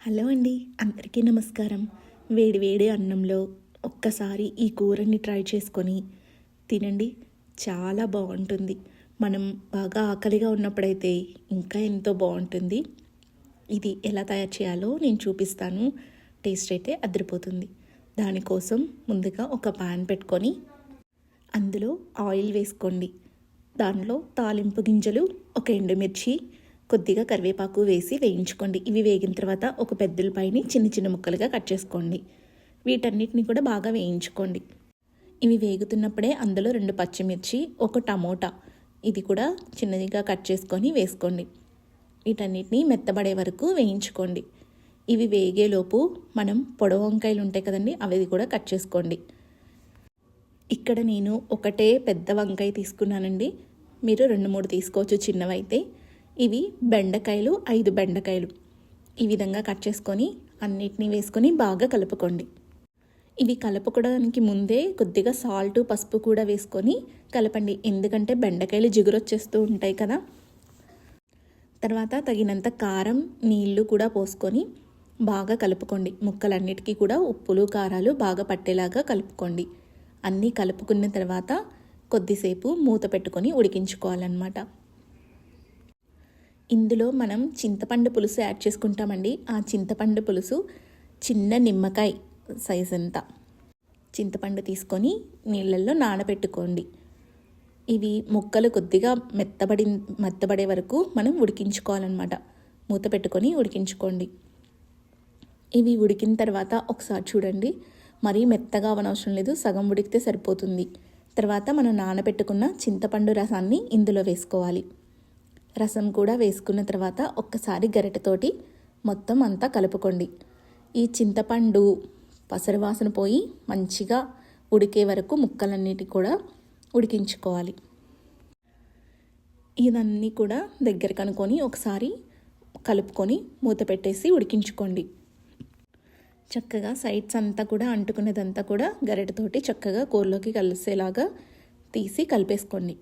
Hello అండి, అందరికీ నమస్కారం. వేడి వేడి అన్నంలో ఒక్కసారి ఈ కూరని ట్రై చేసుకొని తినండి. చాలా బాగుంటుంది. మనం బాగా ఆకలిగా ఉన్నప్పుడైతే ఇంకా ఎంతో బాగుంటుంది. ఇది ఎలా తయారు చేయాలో నేను చూపిస్తాను. టేస్ట్ అయితే అదిరిపోతుంది. దానికోసం ముందుగా ఒక పాన్ పెట్టుకొని అందులో ఆయిల్ వేసుకోండి. దానిలో తాలింపు గింజలు, ఒక ఎండుమిర్చి, కొద్దిగా కరివేపాకు వేసి వేయించుకోండి. ఇవి వేగిన తర్వాత ఒక పెద్దలపైని చిన్న చిన్న ముక్కలుగా కట్ చేసుకోండి. వీటన్నిటిని కూడా బాగా వేయించుకోండి. ఇవి వేగుతున్నప్పుడే అందులో 2 పచ్చిమిర్చి, ఒక టమోటా ఇది కూడా చిన్నదిగా కట్ చేసుకొని వేసుకోండి. వీటన్నిటిని మెత్తబడే వరకు వేయించుకోండి. ఇవి వేగేలోపు మనం పొడవు వంకాయలు ఉంటాయి కదండి, అవి కూడా కట్ చేసుకోండి. ఇక్కడ నేను ఒకటే పెద్ద వంకాయ తీసుకున్నానండి. మీరు 2-3 తీసుకోవచ్చు చిన్నవైతే. ఇవి బెండకాయలు, 5 బెండకాయలు ఈ విధంగా కట్ చేసుకొని అన్నిటినీ వేసుకొని బాగా కలుపుకోండి. ఇవి కలుపుకోవడానికి ముందే కొద్దిగా సాల్ట్, పసుపు కూడా వేసుకొని కలపండి. ఎందుకంటే బెండకాయలు జిగురు వచ్చేస్తూ ఉంటాయి కదా. తర్వాత తగినంత కారం, నీళ్లు కూడా పోసుకొని బాగా కలుపుకోండి. ముక్కలన్నిటికీ కూడా ఉప్పులు, కారాలు బాగా పట్టేలాగా కలుపుకోండి. అన్నీ కలుపుకున్న తర్వాత కొద్దిసేపు మూత పెట్టుకొని ఉడికించుకోవాలన్నమాట. ఇందులో మనం చింతపండు పులుసు యాడ్ చేసుకుంటామండి. ఆ చింతపండు పులుసు చిన్న నిమ్మకాయ సైజ్ అంతా చింతపండు తీసుకొని నీళ్ళల్లో నానబెట్టుకోండి. ఇవి ముక్కలు కొద్దిగా మెత్తబడే వరకు మనం ఉడికించుకోవాలన్నమాట. మూత పెట్టుకొని ఉడికించుకోండి. ఇవి ఉడికిన తర్వాత ఒకసారి చూడండి. మరీ మెత్తగా అవనవసరం లేదు, సగం ఉడికితే సరిపోతుంది. తర్వాత మనం నానబెట్టుకున్న చింతపండు రసాన్ని ఇందులో వేసుకోవాలి. రసం కూడా వేసుకున్న తర్వాత ఒక్కసారి గరిటెతోటి మొత్తం అంతా కలుపుకోండి. ఈ చింతపండు పసరు వాసన పోయి మంచిగా ఉడికే వరకు ముక్కలన్నిటి కూడా ఉడికించుకోవాలి. ఇదన్నీ కూడా దగ్గరకు అనుకొని ఒకసారి కలుపుకొని మూత పెట్టేసి ఉడికించుకోండి. చక్కగా సైడ్స్ అంతా కూడా అంటుకునేదంతా కూడా గరిటెతోటి చక్కగా కూరలోకి కలిసేలాగా తీసి కలిపేసుకోండి.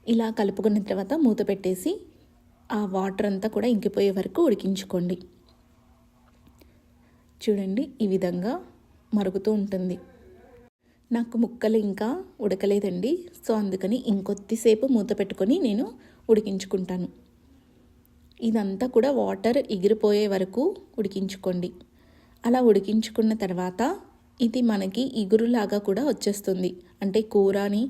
ఇలా కలుపుకున్న తర్వాత మూత పెట్టేసి ఆ వాటర్ అంతా కూడా ఇంకిపోయే వరకు ఉడికించుకోండి. చూడండి, ఈ విధంగా మరుగుతూ ఉంటుంది. నాకు ముక్కలు ఇంకా ఉడకలేదండి, సో అందుకని ఇంకొద్దిసేపు మూత పెట్టుకొని నేను ఉడికించుకుంటాను. ఇదంతా కూడా వాటర్ ఎగిరిపోయే వరకు ఉడికించుకోండి. అలా ఉడికించుకున్న తర్వాత ఇది మనకి ఇగురులాగా కూడా వచ్చేస్తుంది. అంటే కూరని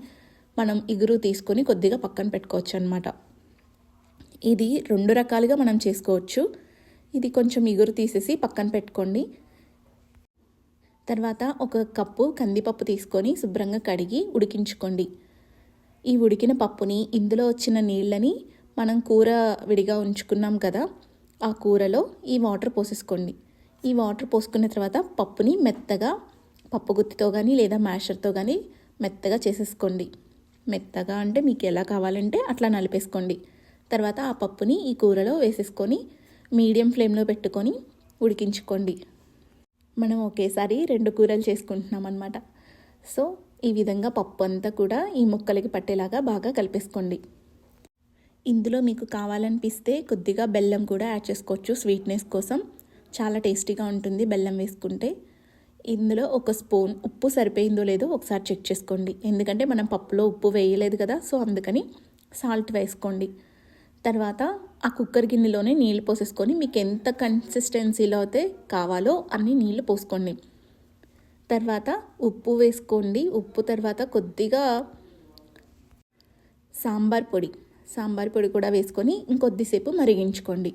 మనం ఇగురు తీసుకొని కొద్దిగా పక్కన పెట్టుకోవచ్చు అన్నమాట. ఇది 2 రకాలుగా మనం చేసుకోవచ్చు. ఇది కొంచెం ఇగురు తీసేసి పక్కన పెట్టుకోండి. తర్వాత ఒక కప్పు కందిపప్పు తీసుకొని శుభ్రంగా కడిగి ఉడికించుకోండి. ఈ ఉడికిన పప్పుని ఇందులో వచ్చిన నీళ్ళని మనం కూర విడిగా ఉంచుకున్నాం కదా, ఆ కూరలో ఈ వాటర్ పోసేసుకోండి. ఈ వాటర్ పోసుకున్న తర్వాత పప్పుని మెత్తగా పప్పు గుత్తితో కానీ లేదా మ్యాషర్తో కానీ మెత్తగా చేసేసుకోండి. మెత్తగా అంటే మీకు ఎలా కావాలంటే అట్లా నలిపేసుకోండి. తర్వాత ఆ పప్పుని ఈ కూరలో వేసేసుకొని మీడియం ఫ్లేమ్లో పెట్టుకొని ఉడికించుకోండి. మనం ఒకేసారి 2 కూరలు చేసుకుంటున్నాం అన్నమాట. సో ఈ విధంగా పప్పు అంతా కూడా ఈ ముక్కలకి పట్టేలాగా బాగా కలిపేసుకోండి. ఇందులో మీకు కావాలనిపిస్తే కొద్దిగా బెల్లం కూడా యాడ్ చేసుకోవచ్చు. స్వీట్నెస్ కోసం చాలా టేస్టీగా ఉంటుంది బెల్లం వేసుకుంటే. ఇందులో 1 స్పూన్ ఉప్పు సరిపోయిందో లేదో ఒకసారి చెక్ చేసుకోండి. ఎందుకంటే మనం పప్పులో ఉప్పు వేయలేదు కదా, సో అందుకని సాల్ట్ వేసుకోండి. తర్వాత ఆ కుక్కర్ గిన్నెలోనే నీళ్ళు పోసేసుకొని మీకు ఎంత కన్సిస్టెన్సీలో అయితే కావాలో అన్ని నీళ్ళు పోసుకోండి. తర్వాత ఉప్పు వేసుకోండి. ఉప్పు తర్వాత కొద్దిగా సాంబార్ పొడి కూడా వేసుకొని ఇంకొద్దిసేపు మరిగించుకోండి.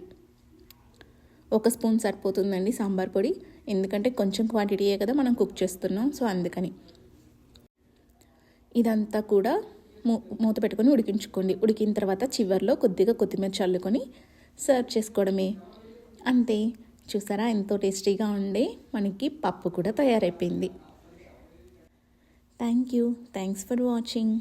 1 స్పూన్ సరిపోతుందండి సాంబార్ పొడి, ఎందుకంటే కొంచెం క్వాంటిటీయే కదా మనం కుక్ చేస్తున్నాం, సో అందుకని. ఇదంతా కూడా మూత పెట్టుకొని ఉడికించుకోండి. ఉడికిన తర్వాత చివర్లో కొద్దిగా కొత్తిమీర చల్లుకొని సర్వ్ చేసుకోవడమే. అంతే. చూసారా, ఎంతో టేస్టీగా ఉండే మనకి పప్పు కూడా తయారైపోయింది. Thanks for watching.